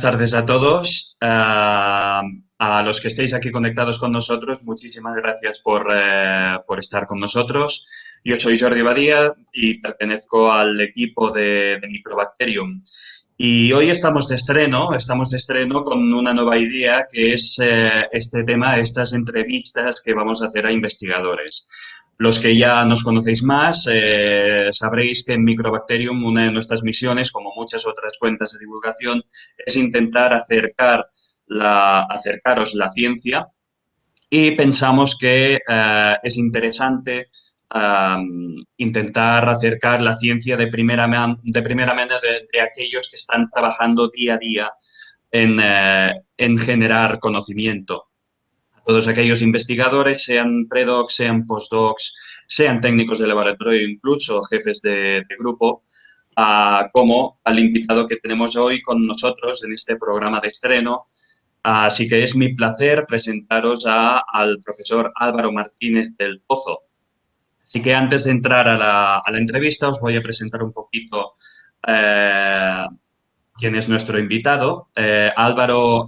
tardes a todos. A los que estéis aquí conectados con nosotros, muchísimas gracias por estar con nosotros. Yo soy Jordi Badía y pertenezco al equipo de Microbacterium. Y hoy estamos de estreno con una nueva idea que es este tema, estas entrevistas que vamos a hacer a investigadores. Los que ya nos conocéis más, sabréis que en Microbacterium una de nuestras misiones, como muchas otras cuentas de divulgación, es intentar acercaros la ciencia y pensamos que es interesante intentar acercar la ciencia de primera mano de aquellos que están trabajando día a día en generar conocimiento. A todos aquellos investigadores, sean predocs, sean postdocs, sean técnicos de laboratorio, incluso jefes de grupo, como al invitado que tenemos hoy con nosotros en este programa de estreno. Así que es mi placer presentaros al profesor Álvaro Martínez del Pozo. Así que antes de entrar a la entrevista os voy a presentar un poquito quién es nuestro invitado. Álvaro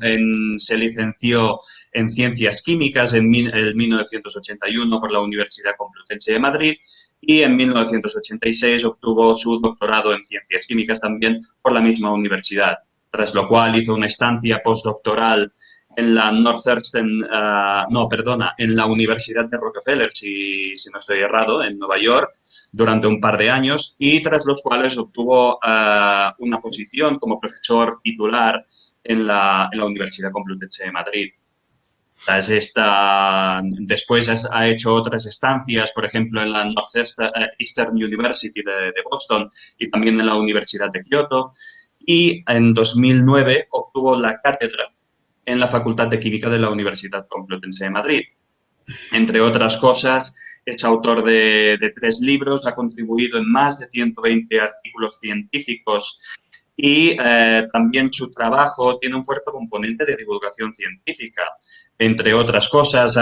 se licenció en Ciencias Químicas en 1981 por la Universidad Complutense de Madrid y en 1986 obtuvo su doctorado en Ciencias Químicas también por la misma universidad, tras lo cual hizo una estancia postdoctoral en la en la Universidad de Rockefeller, si no estoy errado, en Nueva York, durante un par de años, y tras los cuales obtuvo una posición como profesor titular en la Universidad Complutense de Madrid. Después ha hecho otras estancias, por ejemplo, en la Northeastern University de Boston y también en la Universidad de Kioto. Y en 2009 obtuvo la cátedra en la Facultad de Química de la Universidad Complutense de Madrid. Entre otras cosas, es autor de 3 libros, ha contribuido en más de 120 artículos científicos y también su trabajo tiene un fuerte componente de divulgación científica. Entre otras cosas,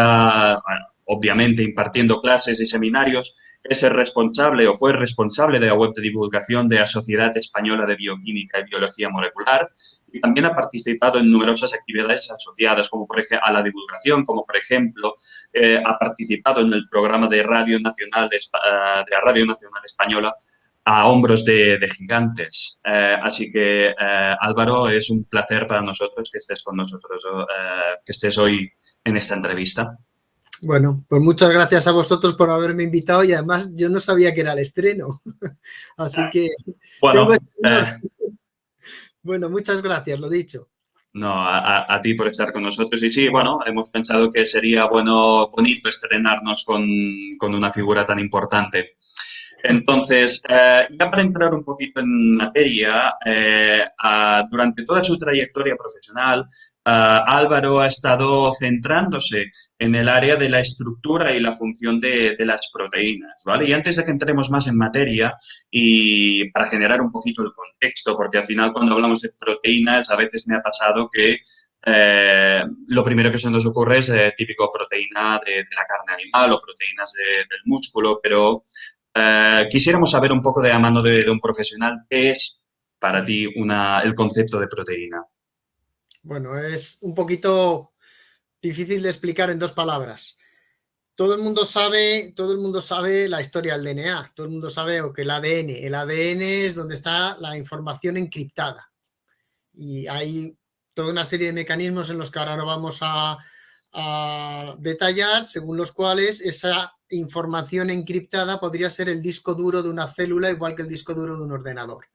obviamente impartiendo clases y seminarios, es el responsable o fue responsable de la web de divulgación de la Sociedad Española de Bioquímica y Biología Molecular y también ha participado en numerosas actividades asociadas como por ejemplo, a la divulgación, como por ejemplo ha participado en el programa de Radio Nacional de la Radio Nacional Española a hombros de gigantes. Así que, Álvaro, es un placer para nosotros que estés con nosotros, que estés hoy en esta entrevista. Bueno, pues muchas gracias a vosotros por haberme invitado y además yo no sabía que era el estreno. Así que... Bueno, bueno, muchas gracias, lo dicho. No, a ti por estar con nosotros. Y sí, bueno, hemos pensado que sería bonito estrenarnos con una figura tan importante. Entonces, ya para entrar un poquito en materia, durante toda su trayectoria profesional, Álvaro ha estado centrándose en el área de la estructura y la función de las proteínas, ¿vale? Y antes de que entremos más en materia y para generar un poquito el contexto, porque al final cuando hablamos de proteínas a veces me ha pasado que lo primero que se nos ocurre es típico proteína de la carne animal o proteínas del músculo, pero quisiéramos saber un poco de la mano de un profesional, ¿qué es para ti el concepto de proteína? Bueno, es un poquito difícil de explicar en 2 palabras. Todo el mundo sabe la historia del DNA, todo el mundo sabe que el ADN es donde está la información encriptada. Y hay toda una serie de mecanismos en los que ahora no vamos a detallar, según los cuales esa información encriptada podría ser el disco duro de una célula, igual que el disco duro de un ordenador.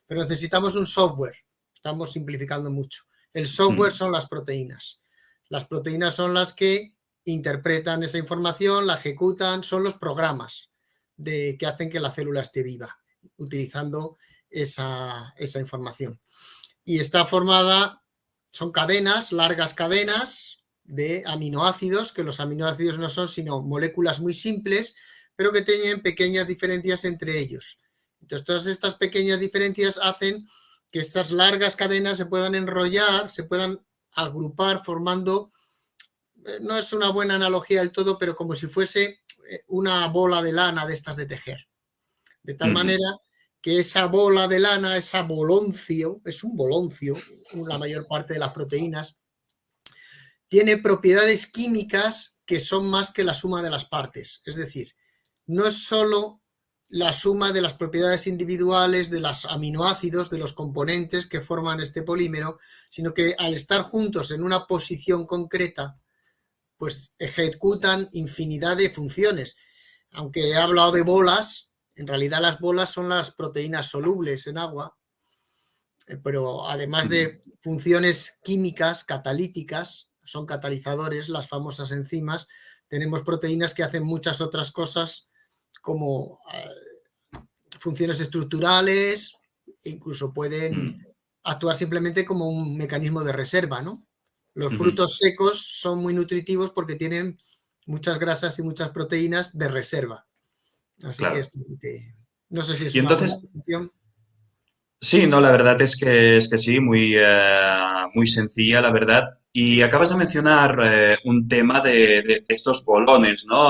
Pero necesitamos un software, estamos simplificando mucho. El software son las proteínas. Las proteínas son las que interpretan esa información, la ejecutan, son los programas que hacen que la célula esté viva, utilizando esa información. Y está formada, son cadenas, largas cadenas de aminoácidos, que los aminoácidos no son sino moléculas muy simples, pero que tienen pequeñas diferencias entre ellos. Entonces, todas estas pequeñas diferencias hacen que estas largas cadenas se puedan enrollar, se puedan agrupar formando, no es una buena analogía del todo, pero como si fuese una bola de lana de estas de tejer. De tal manera que esa bola de lana, esa boloncio, es un boloncio, la mayor parte de las proteínas, tiene propiedades químicas que son más que la suma de las partes. Es decir, no es solo la suma de las propiedades individuales de los aminoácidos, de los componentes que forman este polímero, sino que al estar juntos en una posición concreta, pues ejecutan infinidad de funciones. Aunque he hablado de bolas, en realidad las bolas son las proteínas solubles en agua, pero además de funciones químicas, catalíticas, son catalizadores, las famosas enzimas, tenemos proteínas que hacen muchas otras cosas como funciones estructurales, incluso pueden actuar simplemente como un mecanismo de reserva, ¿no? Los frutos secos son muy nutritivos porque tienen muchas grasas y muchas proteínas de reserva. Así que Claro. no sé si es Y una buena entonces, definición. sí, no, la verdad es que sí, muy, muy sencilla, la verdad. Y acabas de mencionar un tema de estos bolones, ¿no?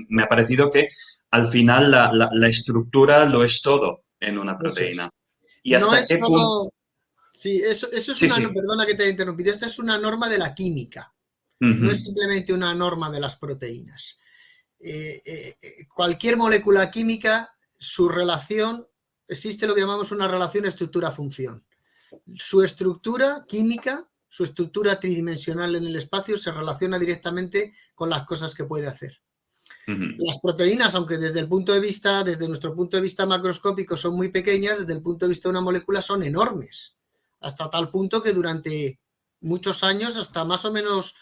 Me ha parecido que al final la estructura lo es todo en una Eso proteína. es. ¿Y No hasta es qué punto? solo. Sí, eso es Sí, una. sí. Perdona que te haya interrumpido. Esta es una norma de la química. No es Ujú, simplemente una norma de las proteínas. Cualquier molécula química, su relación, existe lo que llamamos una relación estructura-función. Su estructura química, su estructura tridimensional en el espacio se relaciona directamente con las cosas que puede hacer. ujú. Las proteínas, aunque desde nuestro punto de vista macroscópico son muy pequeñas, desde el punto de vista de una molécula son enormes, hasta tal punto que durante muchos años, hasta más o menos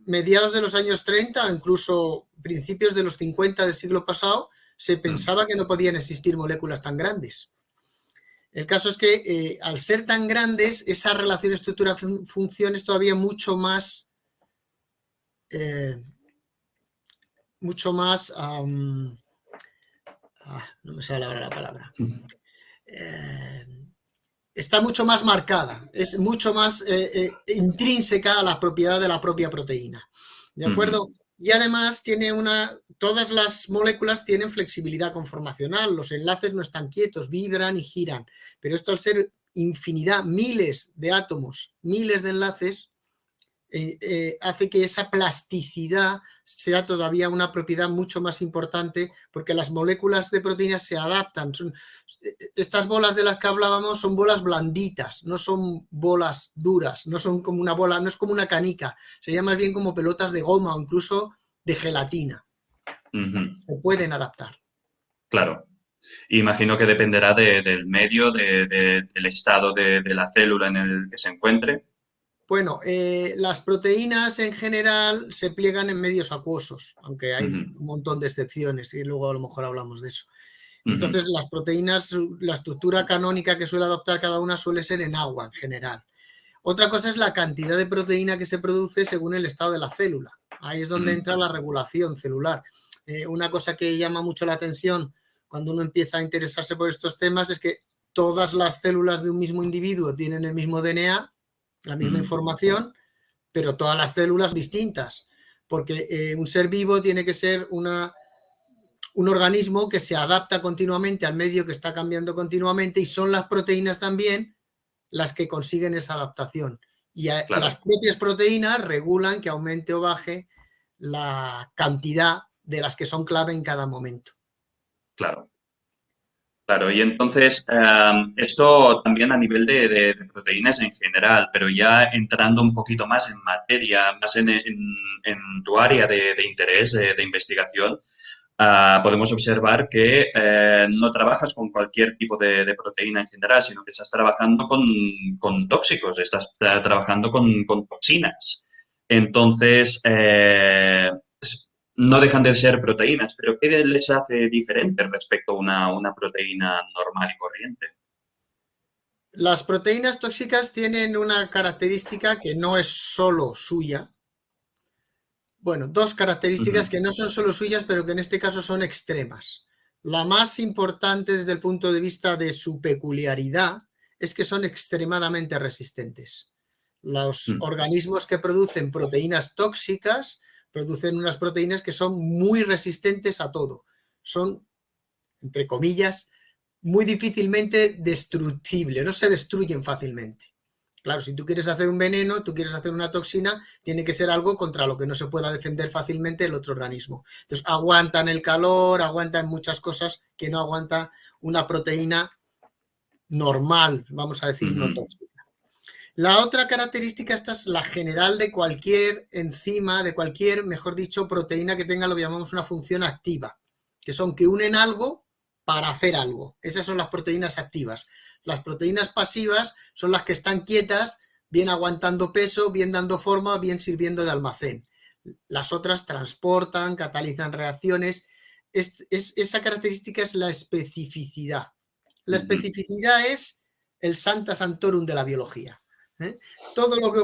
mediados de los años 30, incluso principios de los 50 del siglo pasado, se pensaba que no podían existir moléculas tan grandes. El caso es que al ser tan grandes, esa relación estructura-función es todavía mucho más, no me sale ahora la palabra, eh, está mucho más marcada, es mucho más intrínseca a la propiedad de la propia proteína. ¿De Ujú, acuerdo? Y además todas las moléculas tienen flexibilidad conformacional, los enlaces no están quietos, vibran y giran, pero esto al ser infinidad, miles de átomos, miles de enlaces, hace que esa plasticidad sea todavía una propiedad mucho más importante porque las moléculas de proteínas se adaptan. Estas bolas de las que hablábamos son bolas blanditas, no son bolas duras, no son como una bola, no es como una canica, sería más bien como pelotas de goma o incluso de gelatina. ujú. Se pueden adaptar. Claro. Imagino que dependerá del medio, del estado de la célula en el que se encuentre. Bueno, las proteínas en general se pliegan en medios acuosos, aunque hay Ujú, un montón de excepciones y luego a lo mejor hablamos de eso. ujú. Entonces, las proteínas, la estructura canónica que suele adoptar cada una suele ser en agua en general. Otra cosa es la cantidad de proteína que se produce según el estado de la célula. Ahí es donde entra la regulación celular. Una cosa que llama mucho la atención cuando uno empieza a interesarse por estos temas es que todas las células de un mismo individuo tienen el mismo DNA, la misma Mm, información, pero todas las células distintas, porque un ser vivo tiene que ser un organismo que se adapta continuamente al medio que está cambiando continuamente y son las proteínas también las que consiguen esa adaptación. Y las claro, propias proteínas regulan que aumente o baje la cantidad de las que son clave en cada momento. claro, claro. Y entonces, esto también a nivel de proteínas en general, pero ya entrando un poquito más en materia, más en tu área de interés, de investigación, podemos observar que no trabajas con cualquier tipo de proteína en general, sino que estás trabajando con tóxicos, estás trabajando con toxinas. Entonces, no dejan de ser proteínas, pero ¿qué les hace diferente respecto a una proteína normal y corriente? Las proteínas tóxicas tienen una característica que no es solo suya. Bueno, dos características Ujú, que no son solo suyas, pero que en este caso son extremas. La más importante desde el punto de vista de su peculiaridad es que son extremadamente resistentes. Los mm, organismos que producen proteínas tóxicas producen unas proteínas que son muy resistentes a todo. Son, entre comillas, muy difícilmente destructible, no se destruyen fácilmente. Claro, si tú quieres hacer un veneno, tú quieres hacer una toxina, tiene que ser algo contra lo que no se pueda defender fácilmente el otro organismo. Entonces, aguantan el calor, aguantan muchas cosas que no aguanta una proteína normal, vamos a decir, no tóxica. La otra característica, esta es la general de cualquier enzima, de cualquier, mejor dicho, proteína que tenga lo que llamamos una función activa, que son que unen algo para hacer algo. Esas son las proteínas activas. Las proteínas pasivas son las que están quietas, bien aguantando peso, bien dando forma, bien sirviendo de almacén. Las otras transportan, catalizan reacciones. Esa característica es la especificidad. La especificidad es el Sancta Sanctorum de la biología. Todo lo que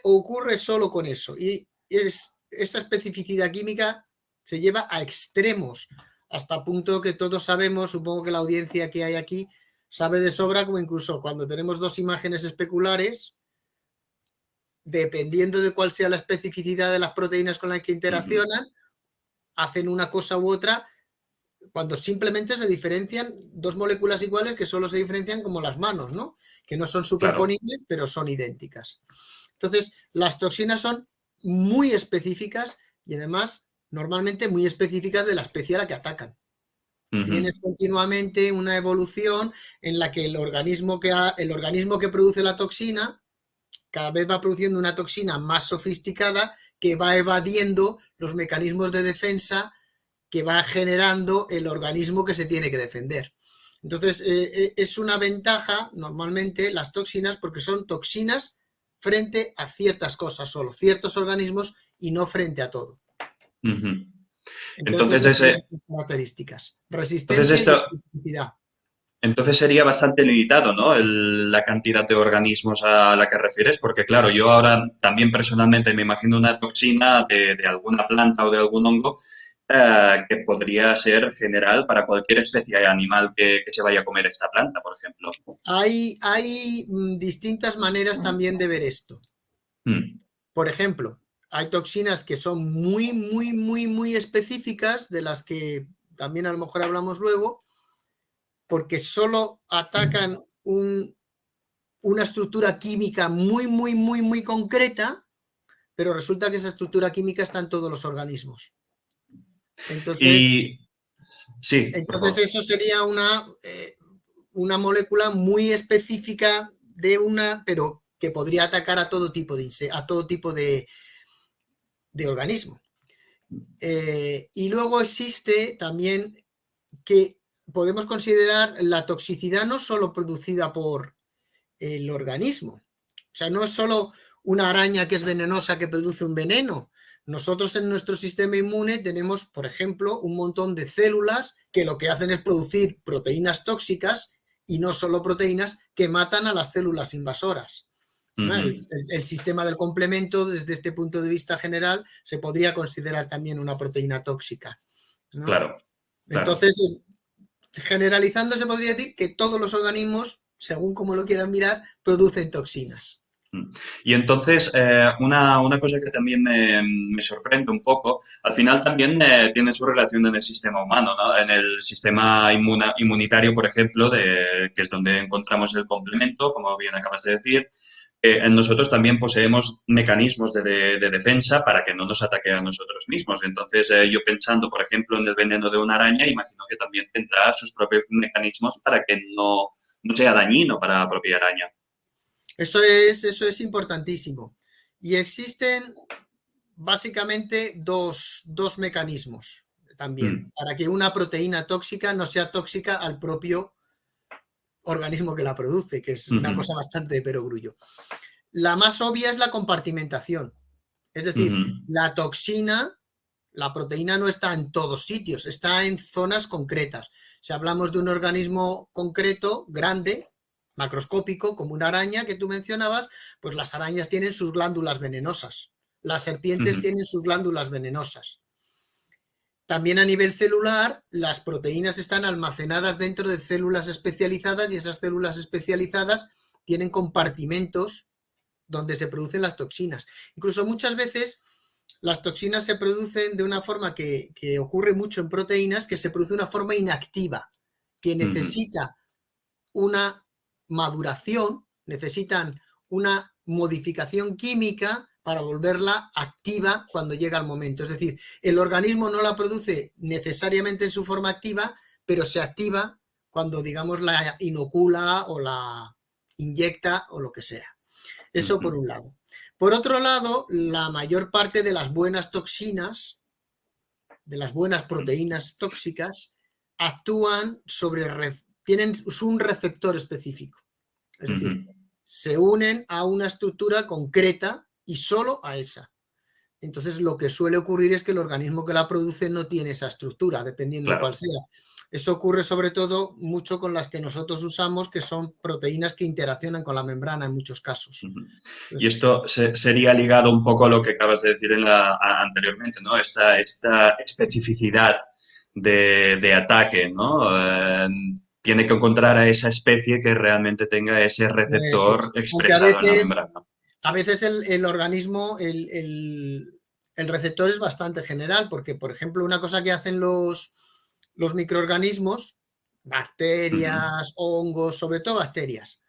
ocurre solo con eso. Y esa especificidad química se lleva a extremos, hasta punto que todos sabemos, supongo que la audiencia que hay aquí sabe de sobra, como incluso cuando tenemos dos imágenes especulares, dependiendo de cuál sea la especificidad de las proteínas con las que interaccionan, hacen una cosa u otra, cuando simplemente se diferencian dos moléculas iguales que solo se diferencian como las manos, ¿no? Que no son superponibles, pero son idénticas. Entonces, las toxinas son muy específicas y además normalmente muy específicas de la especie a la que atacan. Tienes continuamente una evolución en la que el organismo que produce la toxina cada vez va produciendo una toxina más sofisticada que va evadiendo los mecanismos de defensa que va generando el organismo que se tiene que defender. Entonces, es una ventaja normalmente las toxinas porque son toxinas frente a ciertas cosas, solo ciertos organismos y no frente a todo. Entonces, esas son las características. Resistencia y especificidad. Entonces sería bastante limitado, ¿no? La cantidad de organismos a la que refieres, porque claro, yo ahora también personalmente me imagino una toxina de alguna planta o de algún hongo que podría ser general para cualquier especie de animal que se vaya a comer esta planta, por ejemplo. Hay distintas maneras también de ver esto. Por ejemplo, hay toxinas que son muy específicas, de las que también a lo mejor hablamos luego, porque solo atacan una estructura química muy concreta, pero resulta que esa estructura química está en todos los organismos. Entonces, sí, eso sería una molécula muy específica pero que podría atacar a todo tipo de organismo. Y luego existe también que podemos considerar la toxicidad no solo producida por el organismo, o sea, no es solo una araña que es venenosa que produce un veneno. Nosotros en nuestro sistema inmune tenemos, por ejemplo, un montón de células que lo que hacen es producir proteínas tóxicas y no solo proteínas que matan a las células invasoras. El sistema del complemento, desde este punto de vista general, se podría considerar también una proteína tóxica, ¿no? Claro. Entonces, generalizando, se podría decir que todos los organismos, según como lo quieran mirar, producen toxinas. Y entonces, una cosa que también me sorprende un poco, al final también tiene su relación en el sistema humano, ¿no? En el sistema inmunitario, por ejemplo, que es donde encontramos el complemento, como bien acabas de decir. En nosotros también poseemos mecanismos de defensa para que no nos ataque a nosotros mismos. Entonces, yo pensando, por ejemplo, en el veneno de una araña, imagino que también tendrá sus propios mecanismos para que no sea dañino para la propia araña. Eso es importantísimo. Y existen básicamente dos mecanismos también para que una proteína tóxica no sea tóxica al propio organismo que la produce, que es una cosa bastante de perogrullo. La más obvia es la compartimentación. Es decir, la toxina, la proteína no está en todos sitios, está en zonas concretas. Si hablamos de un organismo concreto, grande, macroscópico, como una araña que tú mencionabas, pues las arañas tienen sus glándulas venenosas. Las serpientes tienen sus glándulas venenosas. También a nivel celular, las proteínas están almacenadas dentro de células especializadas y esas células especializadas tienen compartimentos donde se producen las toxinas. Incluso muchas veces las toxinas se producen de una forma que ocurre mucho en proteínas, que se produce de una forma inactiva, que necesita una maduración, necesitan una modificación química para volverla activa cuando llega el momento. Es decir, el organismo no la produce necesariamente en su forma activa, pero se activa cuando, digamos, la inocula o la inyecta o lo que sea. Eso por un lado. Por otro lado, la mayor parte de las buenas toxinas, de las buenas proteínas tóxicas, actúan tienen un receptor específico. Es decir, se unen a una estructura concreta y solo a esa. Entonces, lo que suele ocurrir es que el organismo que la produce no tiene esa estructura, dependiendo cuál sea. Eso ocurre sobre todo mucho con las que nosotros usamos, que son proteínas que interaccionan con la membrana en muchos casos. Entonces, y esto sería ligado un poco a lo que acabas de decir anteriormente, ¿no? Esta especificidad de ataque, ¿no? Tiene que encontrar a esa especie que realmente tenga ese receptor expresado en la membrana. A veces el organismo, el receptor es bastante general, porque, por ejemplo, una cosa que hacen los microorganismos, bacterias, hongos, sobre todo bacterias,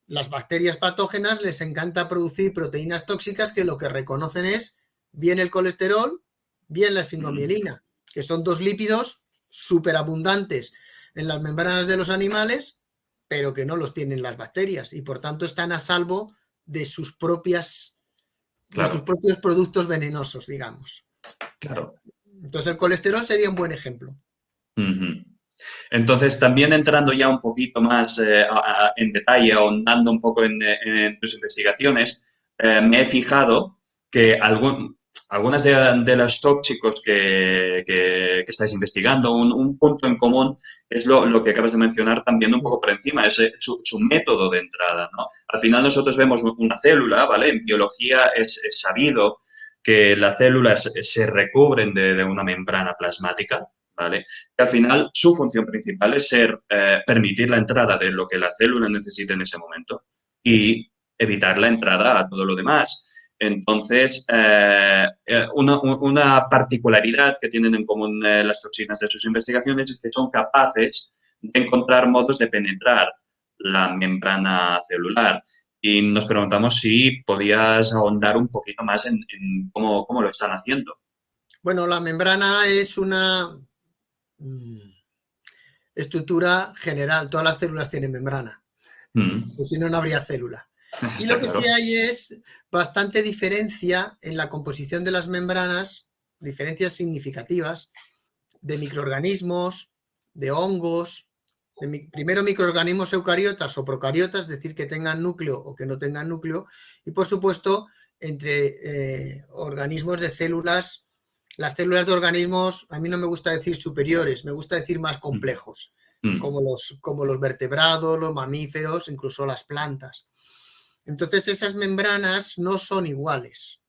las bacterias patógenas les encanta producir proteínas tóxicas que lo que reconocen es bien el colesterol, bien la esfingomielina, que son dos lípidos superabundantes en las membranas de los animales, pero que no los tienen las bacterias y por tanto están a salvo de sus propios productos venenosos, digamos. Claro. Entonces el colesterol sería un buen ejemplo. Entonces, también entrando ya un poquito más en detalle, ahondando un poco en tus investigaciones, me he fijado que algunas de los tóxicos que estáis investigando, un punto en común es lo que acabas de mencionar también un poco por encima, es su método de entrada, ¿no? Al final nosotros vemos una célula, ¿vale? En biología es sabido que las células se recubren de una membrana plasmática, ¿vale? Que al final su función principal es permitir la entrada de lo que la célula necesita en ese momento y evitar la entrada a todo lo demás. Entonces, una particularidad que tienen en común las toxinas de sus investigaciones es que son capaces de encontrar modos de penetrar la membrana celular. Y nos preguntamos si podías ahondar un poquito más en cómo lo están haciendo. Bueno, la membrana es una estructura general. Todas las células tienen membrana. Pues si no, no habría célula. Y lo que sí hay es bastante diferencia en la composición de las membranas, diferencias significativas de microorganismos, de hongos, primero microorganismos eucariotas o procariotas, es decir, que tengan núcleo o que no tengan núcleo, y por supuesto entre organismos de células. Las células de organismos, a mí no me gusta decir superiores, me gusta decir más complejos, como los vertebrados, los mamíferos, incluso las plantas. Entonces esas membranas no son iguales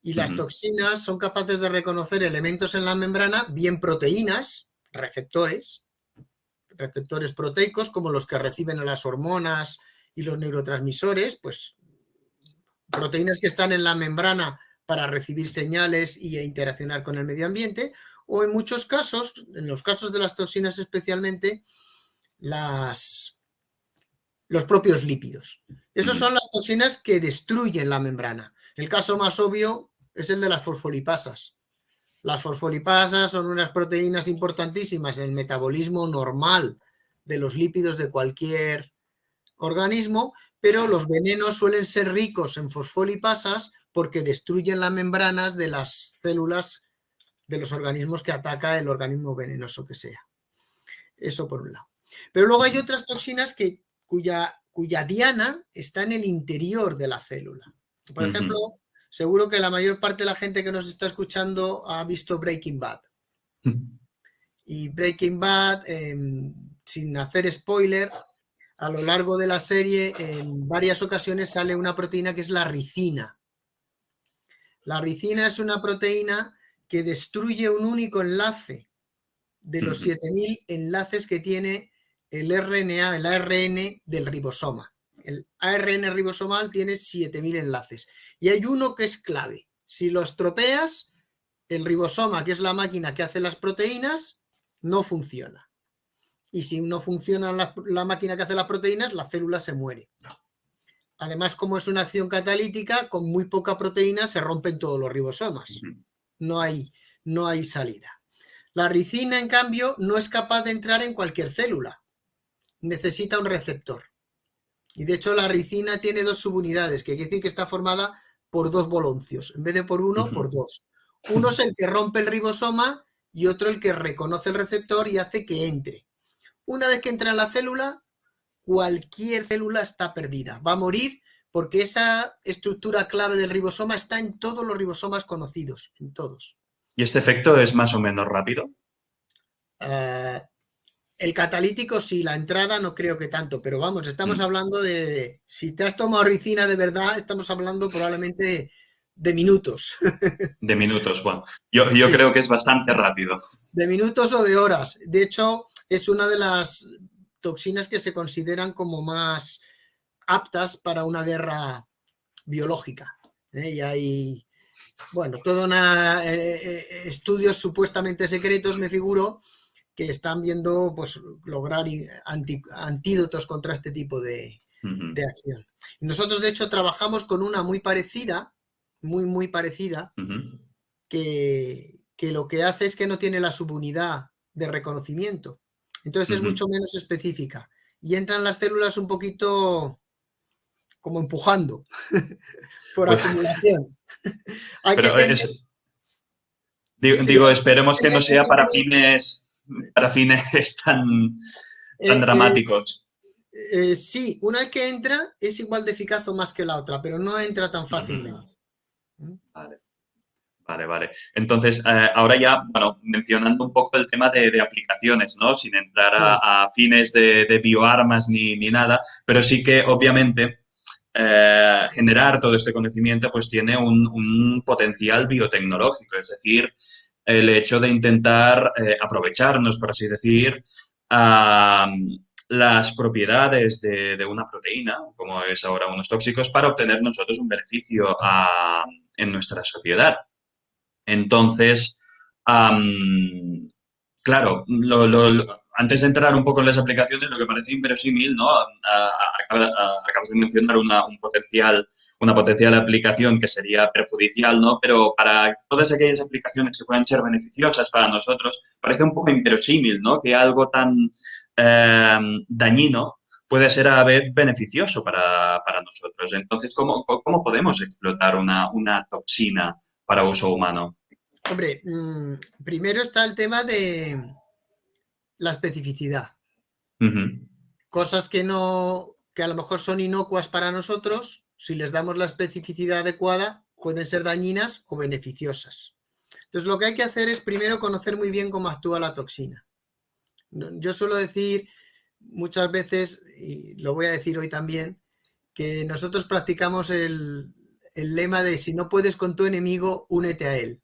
y las toxinas son capaces de reconocer elementos en la membrana, bien proteínas, receptores proteicos, como los que reciben a las hormonas y los neurotransmisores, pues proteínas que están en la membrana para recibir señales e interaccionar con el medio ambiente, o en muchos casos, en los casos de las toxinas especialmente, los propios lípidos. Esas son las toxinas que destruyen la membrana. El caso más obvio es el de las fosfolipasas. Las fosfolipasas son unas proteínas importantísimas en el metabolismo normal de los lípidos de cualquier organismo, pero los venenos suelen ser ricos en fosfolipasas porque destruyen las membranas de las células de los organismos que ataca el organismo venenoso que sea. Eso por un lado. Pero luego hay otras toxinas cuya diana está en el interior de la célula. Por ejemplo, seguro que la mayor parte de la gente que nos está escuchando ha visto Breaking Bad. Y Breaking Bad, sin hacer spoiler, a lo largo de la serie en varias ocasiones sale una proteína que es la ricina. La ricina es una proteína que destruye un único enlace de los 7000 enlaces que tiene el RNA, el ARN del ribosoma. El ARN ribosomal tiene 7000 enlaces y hay uno que es clave. Si lo estropeas, el ribosoma, que es la máquina que hace las proteínas, no funciona. y si no funciona la máquina que hace las proteínas, la célula se muere. Además, como es una acción catalítica, con muy poca proteína se rompen todos los ribosomas. No hay salida. La ricina, en cambio, no es capaz de entrar en cualquier célula. Necesita un receptor. Y de hecho, la ricina tiene dos subunidades, que quiere decir que está formada por dos boloncios. En vez de por uno, por dos. Uno es el que rompe el ribosoma y otro el que reconoce el receptor y hace que entre. Una vez que entra en la célula, cualquier célula está perdida. Va a morir porque esa estructura clave del ribosoma está en todos los ribosomas conocidos, en todos. ¿Y este efecto es más o menos rápido? El catalítico sí, la entrada no creo que tanto, pero vamos, estamos hablando de, si te has tomado ricina de verdad, estamos hablando probablemente de minutos. De minutos, bueno. Yo Sí, creo que es bastante rápido. de minutos o de horas. De hecho, es una de las toxinas que se consideran como más aptas para una guerra biológica. Y hay, bueno, todo estudios supuestamente secretos, me figuro, que están viendo pues, lograr antídotos contra este tipo de acción. Y nosotros, de hecho, trabajamos con una muy parecida, muy parecida, que lo que hace es que no tiene la subunidad de reconocimiento. Entonces es mucho menos específica. Y entran las células un poquito como empujando por Pues, acumulación. Hay que pero tener... digo, esperemos que no sea para fines tan dramáticos. Sí, una vez que entra es igual de eficaz o más que la otra, pero no entra tan fácilmente. Vale. Vale. Entonces, ahora ya, bueno, mencionando un poco el tema de aplicaciones, ¿no? Sin entrar a fines de bioarmas ni nada, pero sí que, obviamente, generar todo este conocimiento pues tiene un potencial biotecnológico, es decir, el hecho de intentar aprovecharnos, por así decir, las propiedades de una proteína, como es ahora unos tóxicos, para obtener nosotros un beneficio en nuestra sociedad. Entonces, claro, antes de entrar un poco en las aplicaciones, lo que parece inverosímil, ¿no? Acabas de mencionar una potencial aplicación que sería perjudicial, ¿no? Pero para todas aquellas aplicaciones que puedan ser beneficiosas para nosotros, parece un poco inverosímil, ¿no? Que algo tan dañino puede ser a la vez beneficioso para nosotros. Entonces, ¿cómo podemos explotar una toxina para uso humano? Hombre, primero está el tema de la especificidad. Cosas que a lo mejor son inocuas para nosotros, si les damos la especificidad adecuada, pueden ser dañinas o beneficiosas. Entonces, lo que hay que hacer es primero conocer muy bien cómo actúa la toxina. Yo suelo decir muchas veces, y lo voy a decir hoy también, que nosotros practicamos el lema de si no puedes con tu enemigo, únete a él.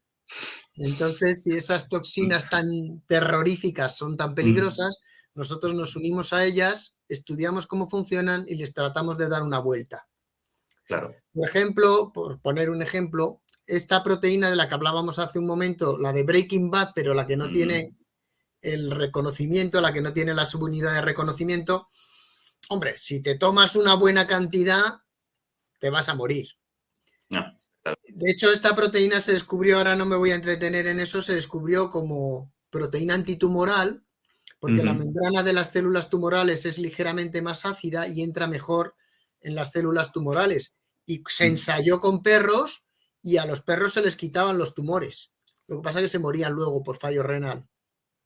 Entonces, si esas toxinas tan terroríficas son tan peligrosas, nosotros nos unimos a ellas, estudiamos cómo funcionan y les tratamos de dar una vuelta. Claro. Por ejemplo, por poner un ejemplo, esta proteína de la que hablábamos hace un momento, la de Breaking Bad, pero la que no tiene el reconocimiento, la que no tiene la subunidad de reconocimiento, hombre, si te tomas una buena cantidad, te vas a morir. No, claro. De hecho, esta proteína se descubrió, ahora no me voy a entretener en eso, se descubrió como proteína antitumoral, porque la membrana de las células tumorales es ligeramente más ácida y entra mejor en las células tumorales. Y se ensayó con perros y a los perros se les quitaban los tumores. Lo que pasa es que se morían luego por fallo renal.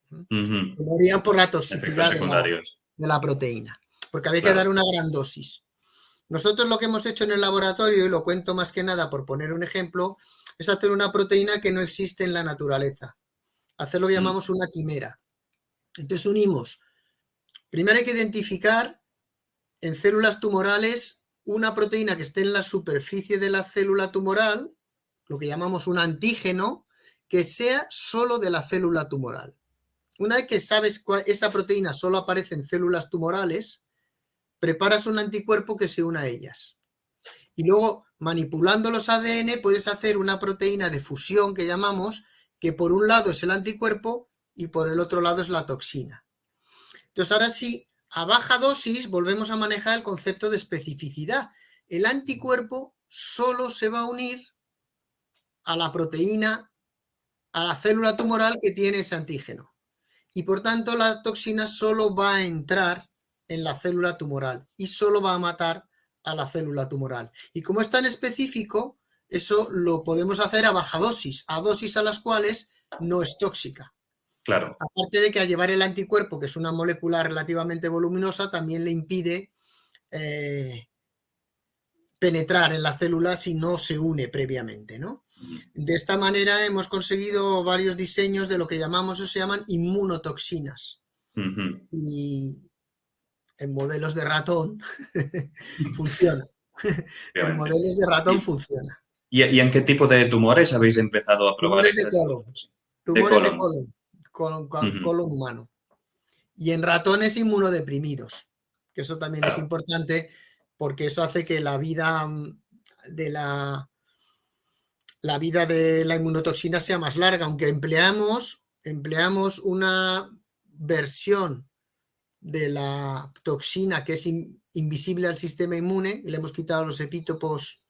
Morían por la toxicidad de la proteína, porque había que dar una gran dosis. Nosotros lo que hemos hecho en el laboratorio, y lo cuento más que nada por poner un ejemplo, es hacer una proteína que no existe en la naturaleza. Hacer lo que llamamos una quimera. Entonces unimos, primero hay que identificar en células tumorales una proteína que esté en la superficie de la célula tumoral, lo que llamamos un antígeno, que sea solo de la célula tumoral. Una vez que sabes que esa proteína solo aparece en células tumorales, preparas un anticuerpo que se una a ellas. Y luego, manipulando los ADN, puedes hacer una proteína de fusión que llamamos, que por un lado es el anticuerpo y por el otro lado es la toxina. Entonces, ahora sí, a baja dosis volvemos a manejar el concepto de especificidad. El anticuerpo solo se va a unir a la proteína, a la célula tumoral que tiene ese antígeno. Y por tanto, la toxina solo va a entrar en la célula tumoral y solo va a matar a la célula tumoral. Y como es tan específico, eso lo podemos hacer a baja dosis, a dosis a las cuales no es tóxica. Claro. Aparte de que al llevar el anticuerpo, que es una molécula relativamente voluminosa, también le impide penetrar en la célula si no se une previamente, ¿no? De esta manera hemos conseguido varios diseños de lo que llamamos o se llaman inmunotoxinas. Y en modelos de ratón funciona. En Obviamente. modelos de ratón ¿Y, funciona. y en qué tipo de tumores habéis empezado a probar Tumores de estas colon. inmunotoxinas? De Tumores de colon. colon. Ujú. Colon humano. Y en ratones inmunodeprimidos, que eso también es Claro. importante porque eso hace que la vida de la inmunotoxina sea más larga, aunque empleamos una versión de la toxina que es invisible al sistema inmune, y le hemos quitado los epítopos,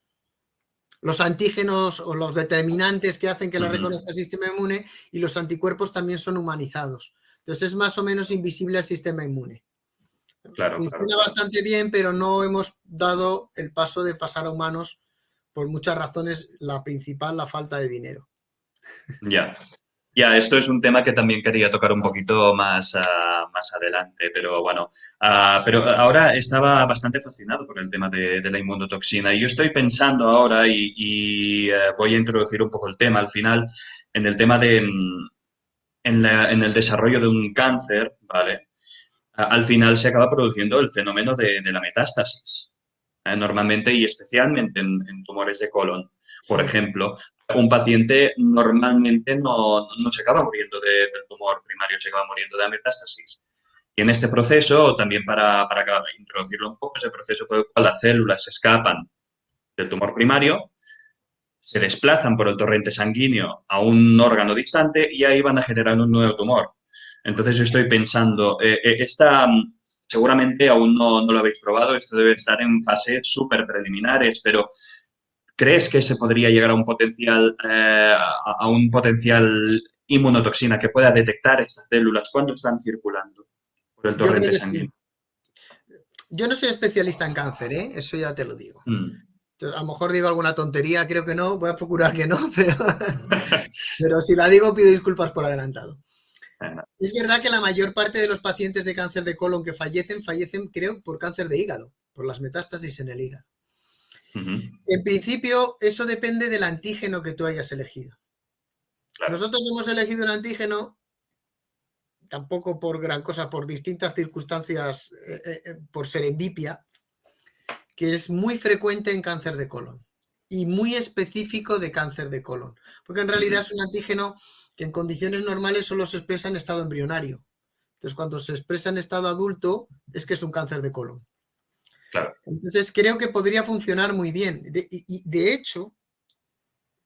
los antígenos o los determinantes que hacen que la reconozca el sistema inmune, y los anticuerpos también son humanizados. Entonces es más o menos invisible al sistema inmune. Claro, claro, Funciona claro. bastante bien, pero no hemos dado el paso de pasar a humanos por muchas razones, la principal, la falta de dinero. Ya. Ya, esto es un tema que también quería tocar un poquito más, más adelante, pero bueno, pero ahora estaba bastante fascinado por el tema de la inmunotoxina y yo estoy pensando ahora voy a introducir un poco el tema al final, en el tema de, en el desarrollo de un cáncer, ¿vale? Al final se acaba produciendo el fenómeno de la metástasis. Normalmente y especialmente en tumores de colon. Por Sí. ejemplo, un paciente normalmente no se acaba muriendo del tumor primario, se acaba muriendo de la metástasis. Y en este proceso, también para introducirlo un poco, es el proceso por el cual las células se escapan del tumor primario, se desplazan por el torrente sanguíneo a un órgano distante y ahí van a generar un nuevo tumor. Entonces yo estoy pensando, seguramente aún no lo habéis probado, esto debe estar en fases súper preliminares, pero ¿crees que se podría llegar a un potencial, a un potencial inmunotoxina que pueda detectar estas células cuando están circulando por el Yo creo torrente que sanguíneo? sí. Yo no soy especialista en cáncer, ¿eh? Eso ya te lo digo. Mm. Entonces, a lo mejor digo alguna tontería, creo que no, voy a procurar que no, pero si la digo pido disculpas por adelantado. Es verdad que la mayor parte de los pacientes de cáncer de colon que fallecen creo por cáncer de hígado, por las metástasis en el hígado. Ujú. En principio, eso depende del antígeno que tú hayas elegido. Claro. Nosotros hemos elegido un antígeno, tampoco por gran cosa, por distintas circunstancias, por serendipia, que es muy frecuente en cáncer de colon y muy específico de cáncer de colon, porque en realidad Ujú. es un antígeno que en condiciones normales solo se expresa en estado embrionario. Entonces, cuando se expresa en estado adulto, es que es un cáncer de colon. Claro. Entonces, creo que podría funcionar muy bien. De hecho,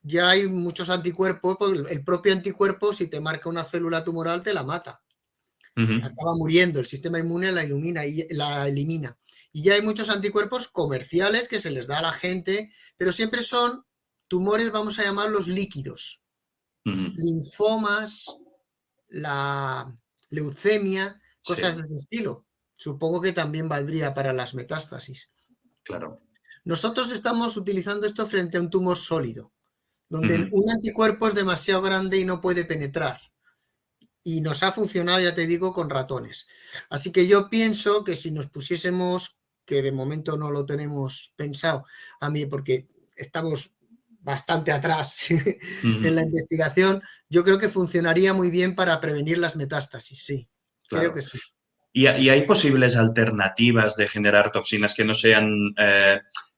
ya hay muchos anticuerpos, porque el propio anticuerpo, si te marca una célula tumoral, te la mata. Ujú. Acaba muriendo, el sistema inmune la elimina. Y ya hay muchos anticuerpos comerciales que se les da a la gente, pero siempre son tumores, vamos a llamarlos líquidos, Ujú. linfomas, la leucemia, cosas Sí, de ese estilo. Supongo que también valdría para las metástasis. claro. Nosotros estamos utilizando esto frente a un tumor sólido, donde Ujú. un anticuerpo es demasiado grande y no puede penetrar. Y nos ha funcionado, ya te digo, con ratones. Así que yo pienso que si nos pusiésemos, que de momento no lo tenemos pensado, a mí porque estamos bastante atrás en la Ujú. investigación, yo creo que funcionaría muy bien para prevenir las metástasis, sí, creo Claro. que sí. Y hay posibles alternativas de generar toxinas que no sean,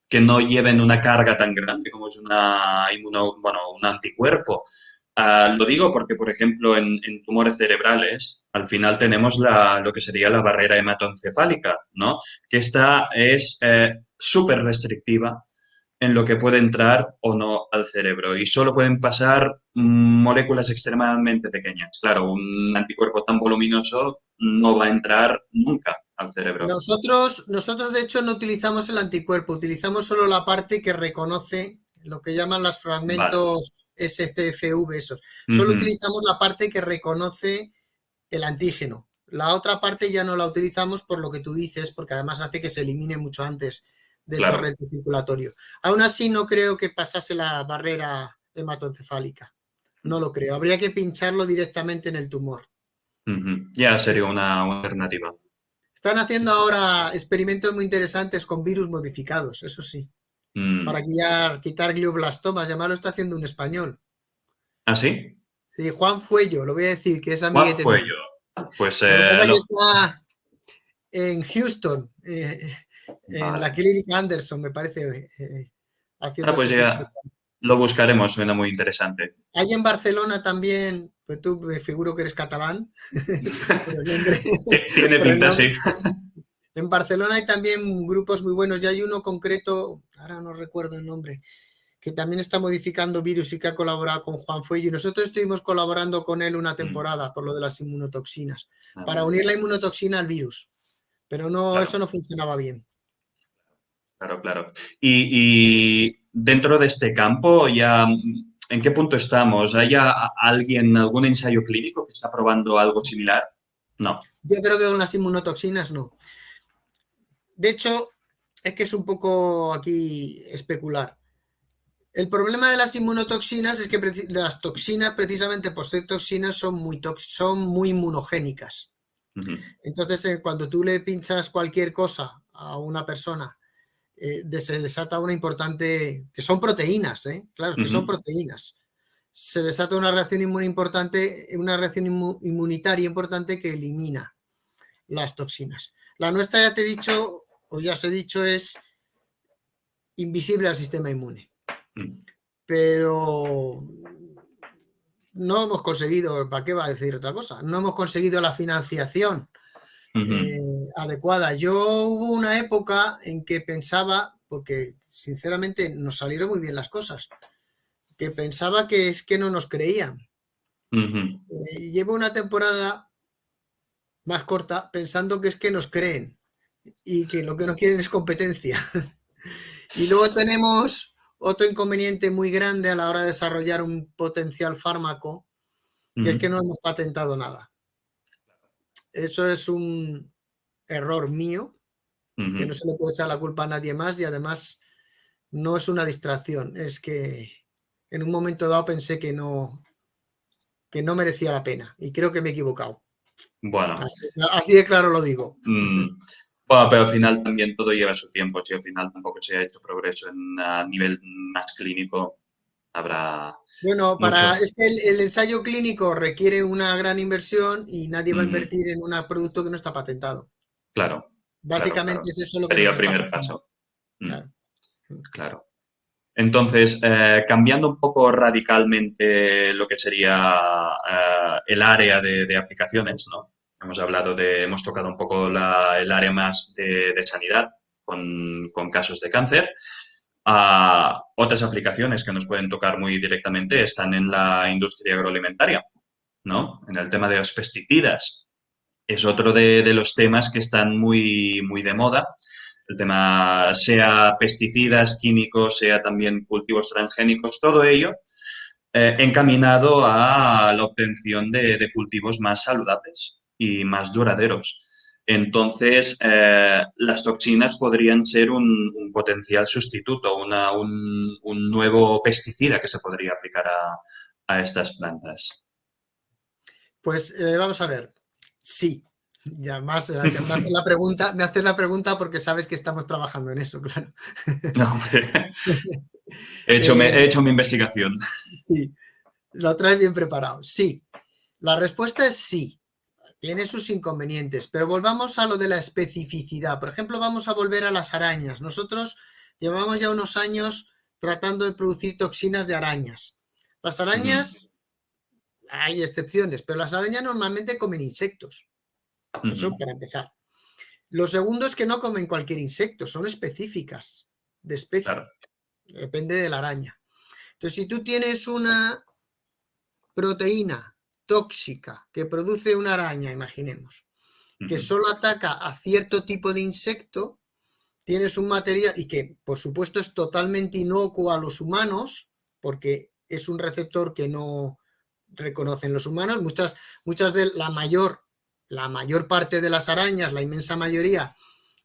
que no lleven una carga tan grande como es bueno, un anticuerpo? Lo digo porque, por ejemplo, en tumores cerebrales, al final tenemos lo que sería la barrera hematoencefálica, ¿no? Que esta es súper restrictiva en lo que puede entrar o no al cerebro y solo pueden pasar moléculas extremadamente pequeñas. Claro, un anticuerpo tan voluminoso no va a entrar nunca al cerebro. Nosotros de hecho no utilizamos el anticuerpo, utilizamos solo la parte que reconoce lo que llaman los Vale. fragmentos SCFV, esos. Solo Ujú. utilizamos la parte que reconoce el antígeno. La otra parte ya no la utilizamos por lo que tú dices, porque además hace que se elimine mucho antes del Claro. torrente circulatorio. Aún así, no creo que pasase la barrera hematoencefálica. No lo creo. Habría que pincharlo directamente en el tumor. Ujú. Ya sería una alternativa. Están Sí, haciendo sí. ahora experimentos muy interesantes con virus modificados, eso sí, para Mm. quitar glioblastomas. Además lo está haciendo un español. ¿Ah, sí? Sí, Juan Fuello, lo voy a decir, que es ¿Cuál amiguete fue mío. yo? Pues Lo que pasa es que está en Houston, en la vale. Clínica Anderson, me parece, Ahora haciendo pues ese tipo de ya cosas. lo buscaremos, suena muy interesante. Hay en Barcelona también, pues tú me figuro que eres catalán, por el nombre, Tiene por el pinta, nombre. sí. En Barcelona hay también grupos muy buenos y hay uno concreto, ahora no recuerdo el nombre, que también está modificando virus y que ha colaborado con Juan Fuello. Y nosotros estuvimos colaborando con él una Mm. temporada por lo de las inmunotoxinas, Ah, para muy unir bien. la inmunotoxina al virus, pero no, Claro, eso no funcionaba bien. claro, claro. Y dentro de este campo, ya, ¿en qué punto estamos? ¿Hay alguien, algún ensayo clínico que está probando algo similar? No. Yo creo que con las inmunotoxinas no. De hecho, es que es un poco aquí especular. El problema de las inmunotoxinas es que las toxinas, precisamente por ser toxinas, son muy inmunogénicas. Ujú, Entonces, cuando tú le pinchas cualquier cosa a una persona, se desata una importante, que son proteínas, claro, es que son ujú, proteínas. Se desata una reacción importante, una reacción inmunitaria importante que elimina las toxinas. La nuestra, ya te he dicho, o ya os he dicho, es invisible al sistema inmune. mm, Pero no hemos conseguido, ¿para qué va a decir otra cosa? No hemos conseguido la financiación ujú, adecuada. Yo hubo una época en que pensaba, porque sinceramente nos salieron muy bien las cosas, que pensaba que es que no nos creían. ujú. Llevo una temporada más corta pensando que es que nos creen y que lo que no quieren es competencia. Y luego tenemos otro inconveniente muy grande a la hora de desarrollar un potencial fármaco, que es Ujú, que no hemos patentado nada. Eso es un error mío, que no ujú. se le puede echar la culpa a nadie más y además no es una distracción, es que en un momento dado pensé que no merecía la pena y creo que me he equivocado. Bueno, Así de claro lo digo. mm, bueno, pero al final también todo lleva su tiempo. Si al final tampoco se ha hecho progreso a nivel más clínico, habrá Bueno, mucho. es que el ensayo clínico requiere una gran inversión y nadie va a Ujú. invertir en un producto que no está patentado. Claro, claro, Básicamente claro. es eso lo que Sería nos el está primer pasando. paso. Mm, Claro. claro. Entonces, cambiando un poco radicalmente lo que sería el área de aplicaciones, ¿no? Hemos tocado un poco el área más de sanidad con casos de cáncer. Otras aplicaciones que nos pueden tocar muy directamente están en la industria agroalimentaria, ¿no? En el tema de los pesticidas. Es otro de los temas que están muy, muy de moda. El tema, sea pesticidas, químicos, sea también cultivos transgénicos, todo ello encaminado a la obtención de cultivos más saludables y más duraderos. Entonces, las toxinas podrían ser un potencial sustituto, un nuevo pesticida que se podría aplicar a estas plantas. Pues vamos a ver. Sí. Ya más, me haces la pregunta porque sabes que estamos trabajando en eso, claro. No, hombre, he Eh, hecho mi investigación. sí, lo traes bien preparado. Sí, la respuesta es sí. Tiene sus inconvenientes, pero volvamos a lo de la especificidad. Por ejemplo, vamos a volver a las arañas. Nosotros llevamos ya unos años tratando de producir toxinas de arañas. Las Ujú, arañas, hay excepciones, pero las arañas normalmente comen insectos. ujú. Eso para empezar. Lo segundo es que no comen cualquier insecto, son específicas de Claro, especie. depende de la araña. Entonces, si tú tienes una proteína tóxica que produce una araña, imaginemos, que solo ataca a cierto tipo de insecto, tienes un material y que, por supuesto, es totalmente inocuo a los humanos, porque es un receptor que no reconocen los humanos. Muchas de la mayor parte de las arañas, la inmensa mayoría,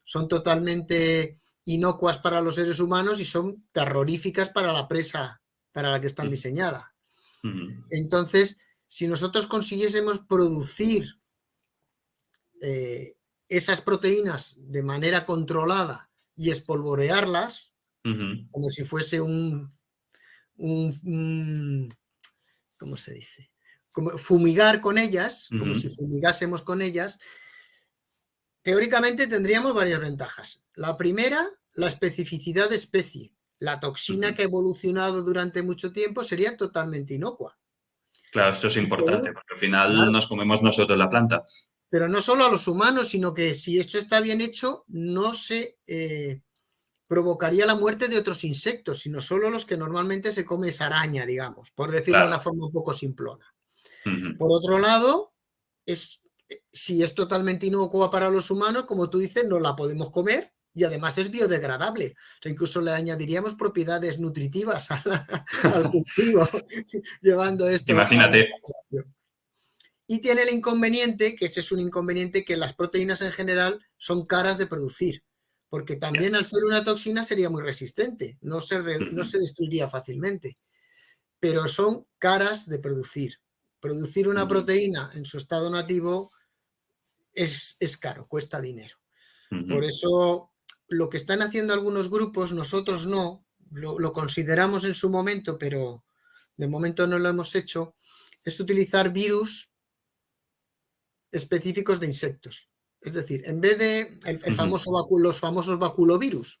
son totalmente inocuas para los seres humanos y son terroríficas para la presa para la que están diseñadas. Entonces, si nosotros consiguiésemos producir esas proteínas de manera controlada y espolvorearlas, como si fuese ¿cómo se dice? Como fumigar con ellas, como si fumigásemos con ellas, teóricamente tendríamos varias ventajas. La primera, la especificidad de especie. La toxina que ha evolucionado durante mucho tiempo sería totalmente inocua. Claro, esto es importante, porque al final claro, nos comemos nosotros la planta. pero no solo a los humanos, sino que si esto está bien hecho, no se provocaría la muerte de otros insectos, sino solo los que normalmente se come esa araña, digamos, por decirlo de una forma un poco simplona. Por otro lado, si es totalmente inocua para los humanos, como tú dices, no la podemos comer y además es biodegradable. O sea, incluso le añadiríamos propiedades nutritivas al cultivo, llevando esto Imagínate. y tiene el inconveniente, que ese es un inconveniente, que las proteínas en general son caras de producir, porque también al ser una toxina sería muy resistente, no se destruiría fácilmente, pero son caras de producir. Producir una proteína en su estado nativo es caro, cuesta dinero. Por eso lo que están haciendo algunos grupos, nosotros no, lo consideramos en su momento, pero de momento no lo hemos hecho, es utilizar virus específicos de insectos. Es decir, en vez de los famosos baculovirus,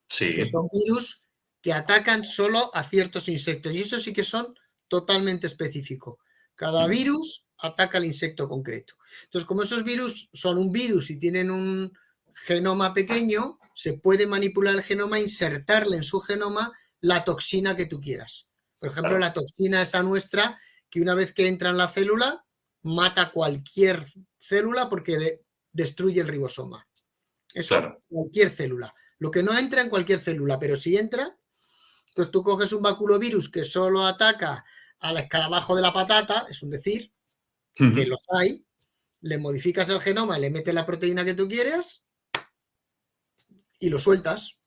que Sí. son virus que atacan solo a ciertos insectos. Y eso sí que son totalmente específicos. Cada virus ataca al insecto concreto. Entonces, como esos virus son un virus y tienen un genoma pequeño, se puede manipular el genoma e insertarle en su genoma la toxina que tú quieras. Por ejemplo, claro, la toxina esa nuestra, que una vez que entra en la célula, mata cualquier célula porque destruye el ribosoma. Eso, claro, cualquier célula. Lo que no entra en cualquier célula, pero si entra, pues tú coges un baculovirus que solo ataca al escarabajo de la patata, es un decir, que los hay, le modificas el genoma, le metes la proteína que tú quieres y lo sueltas.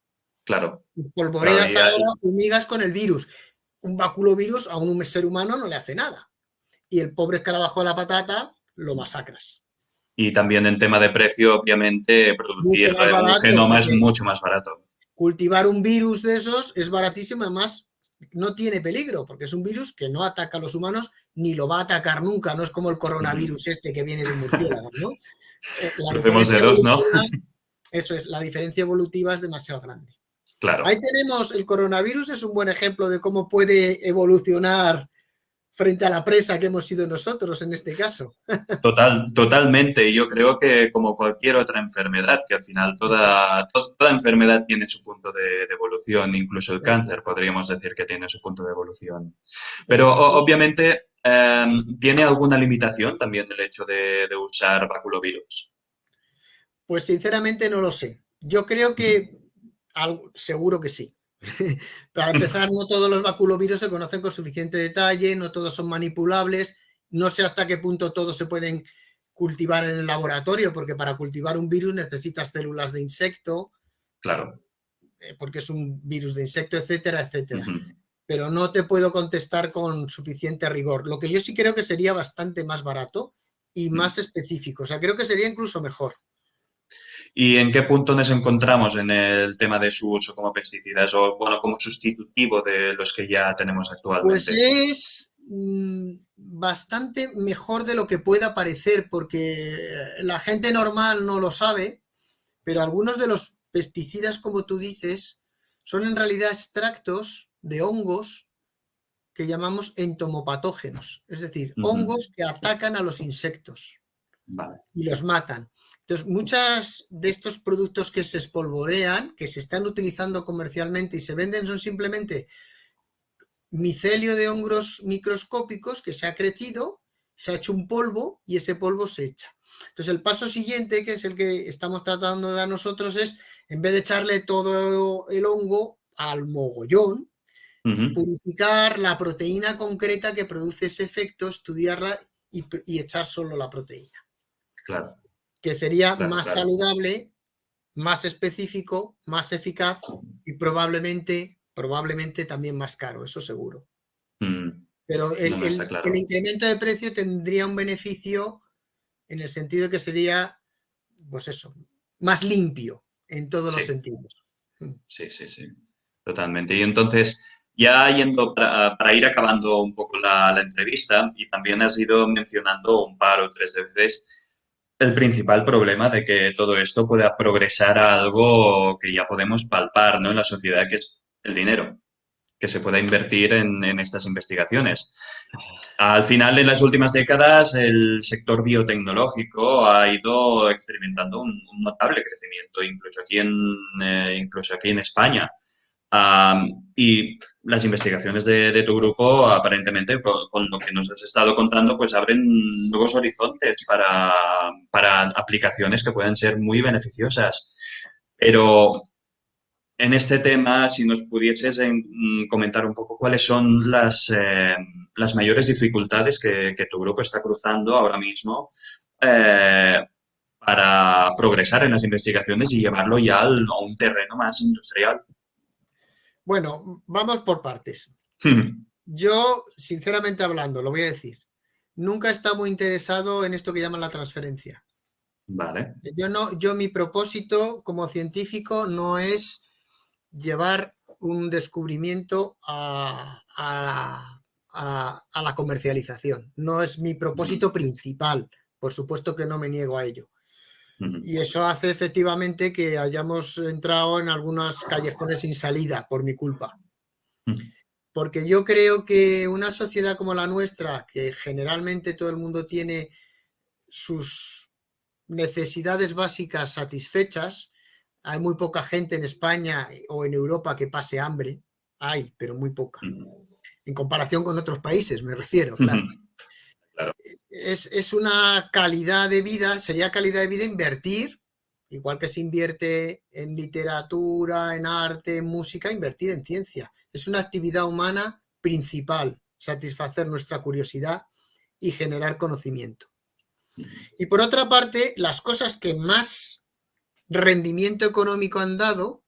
Claro. Polvoreas claro, ahora, fumigas con el virus. Un baculovirus a un ser humano no le hace nada. Y el pobre escarabajo de la patata lo masacras. Y también en tema de precio, obviamente, producir un genoma es mucho más barato. Cultivar un virus de esos es baratísimo, además no tiene peligro, porque es un virus que no ataca a los humanos ni lo va a atacar nunca, no es como el coronavirus este que viene de un murciélago, ¿no? Crucemos dedos, ¿no? Eso es, la diferencia evolutiva es demasiado grande. Claro. Ahí tenemos, el coronavirus es un buen ejemplo de cómo puede evolucionar frente a la presa que hemos sido nosotros en este caso. Totalmente. Yo creo que como cualquier otra enfermedad, que al final toda enfermedad tiene su punto de evolución, incluso el cáncer podríamos decir que tiene su punto de evolución. Pero obviamente tiene alguna limitación también el hecho de usar baculovirus. Pues sinceramente no lo sé. Yo creo que seguro que sí. Para empezar, no todos los baculovirus se conocen con suficiente detalle, no todos son manipulables, no sé hasta qué punto todos se pueden cultivar en el laboratorio, porque para cultivar un virus necesitas células de insecto, claro, porque es un virus de insecto, etcétera, etcétera. Pero no te puedo contestar con suficiente rigor. Lo que yo sí creo que sería bastante más barato y más específico, o sea, creo que sería incluso mejor. ¿Y en qué punto nos encontramos en el tema de su uso como pesticidas o, bueno, como sustitutivo de los que ya tenemos actualmente? Pues es bastante mejor de lo que pueda parecer, porque la gente normal no lo sabe, pero algunos de los pesticidas, como tú dices, son en realidad extractos de hongos que llamamos entomopatógenos, es decir, hongos que atacan a los insectos. Vale. y los matan. Entonces, muchos de estos productos que se espolvorean, que se están utilizando comercialmente y se venden, son simplemente micelio de hongos microscópicos que se ha crecido, se ha hecho un polvo y ese polvo se echa. Entonces, el paso siguiente, que es el que estamos tratando de dar nosotros, es, en vez de echarle todo el hongo al mogollón, purificar la proteína concreta que produce ese efecto, estudiarla y echar solo la proteína. Claro, Que sería claro, más claro. saludable, más específico, más eficaz y probablemente también más caro, eso seguro. Mm, Pero no, no está el claro. incremento de precio tendría un beneficio en el sentido de que sería, pues eso, más limpio en todos los Sí, sentidos. sí, sí, sí. Totalmente. Y entonces, ya yendo para ir acabando un poco la entrevista, y también has ido mencionando un par o tres veces el principal problema de que todo esto pueda progresar a algo que ya podemos palpar, ¿no? En la sociedad, que es el dinero que se pueda invertir en estas investigaciones. Al final, en las últimas décadas, el sector biotecnológico ha ido experimentando un notable crecimiento, incluso aquí en España. Y las investigaciones de tu grupo, aparentemente, con lo que nos has estado contando, pues abren nuevos horizontes para aplicaciones que pueden ser muy beneficiosas. Pero en este tema, si nos pudieses comentar un poco cuáles son las mayores dificultades que tu grupo está cruzando ahora mismo eh, para progresar en las investigaciones y llevarlo ya a un terreno más industrial. Bueno, vamos por partes. Yo, sinceramente hablando, lo voy a decir, nunca he estado muy interesado en esto que llaman la transferencia. Vale. Yo mi propósito como científico no es llevar un descubrimiento a la comercialización. No es mi propósito principal. Por supuesto que no me niego a ello. Y eso hace efectivamente que hayamos entrado en algunos callejones sin salida por mi culpa. Porque yo creo que una sociedad como la nuestra, que generalmente todo el mundo tiene sus necesidades básicas satisfechas, hay muy poca gente en España o en Europa que pase hambre, hay, pero muy poca. En comparación con otros países, me refiero, claro. Claro. Es una calidad de vida, sería calidad de vida invertir, igual que se invierte en literatura, en arte, en música, invertir en ciencia. Es una actividad humana principal, satisfacer nuestra curiosidad y generar conocimiento. Y por otra parte, las cosas que más rendimiento económico han dado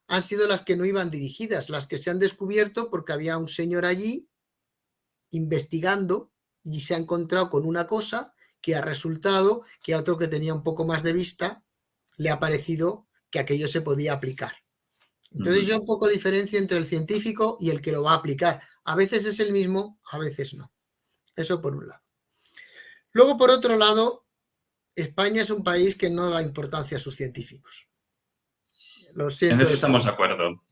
han sido las que no iban dirigidas, las que se han descubierto porque había un señor allí investigando y se ha encontrado con una cosa que ha resultado que a otro que tenía un poco más de vista le ha parecido que aquello se podía aplicar. Entonces yo un poco diferencio entre el científico y el que lo va a aplicar. A veces es el mismo, a veces no. Eso por un lado. Luego, por otro lado, España es un país que no da importancia a sus científicos. Lo En siento eso decir. estamos de acuerdo.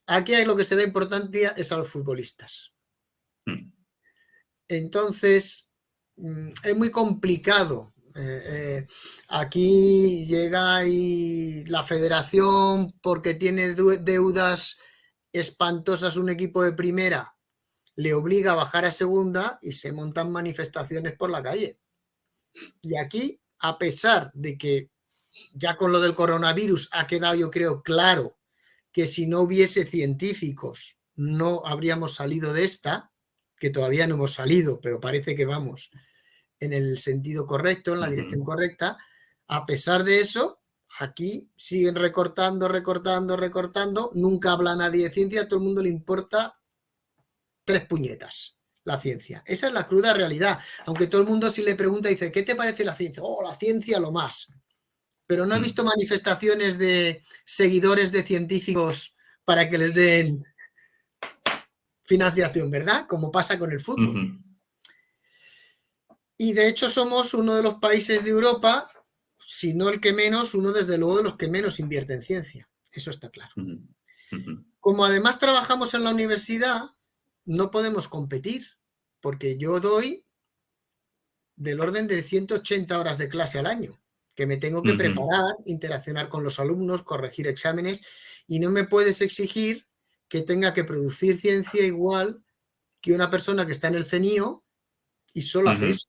Aquí lo que se da importancia es a los futbolistas. Mm. Entonces, es muy complicado. Aquí llega y la federación, porque tiene deudas espantosas, un equipo de primera, le obliga a bajar a segunda y se montan manifestaciones por la calle. Y aquí, a pesar de que ya con lo del coronavirus ha quedado, yo creo, claro que si no hubiese científicos no habríamos salido de esta, que todavía no hemos salido, pero parece que vamos en el sentido correcto, en la dirección correcta. A pesar de eso, aquí siguen recortando, recortando, recortando, nunca habla nadie de ciencia, a todo el mundo le importa 3 puñetas la ciencia. Esa es la cruda realidad. Aunque todo el mundo si le pregunta dice, ¿qué te parece la ciencia? Oh, la ciencia lo más. Pero no he visto manifestaciones de seguidores de científicos para que les den financiación, ¿verdad? Como pasa con el fútbol. Y de hecho somos uno de los países de Europa, si no el que menos, uno desde luego de los que menos invierte en ciencia. Eso está claro. Como además trabajamos en la universidad, no podemos competir, porque yo doy del orden de 180 horas de clase al año, que me tengo que Ujú. preparar, interaccionar con los alumnos, corregir exámenes, y no me puedes exigir que tenga que producir ciencia igual que una persona que está en el CENIO y solo hace Ujú. eso.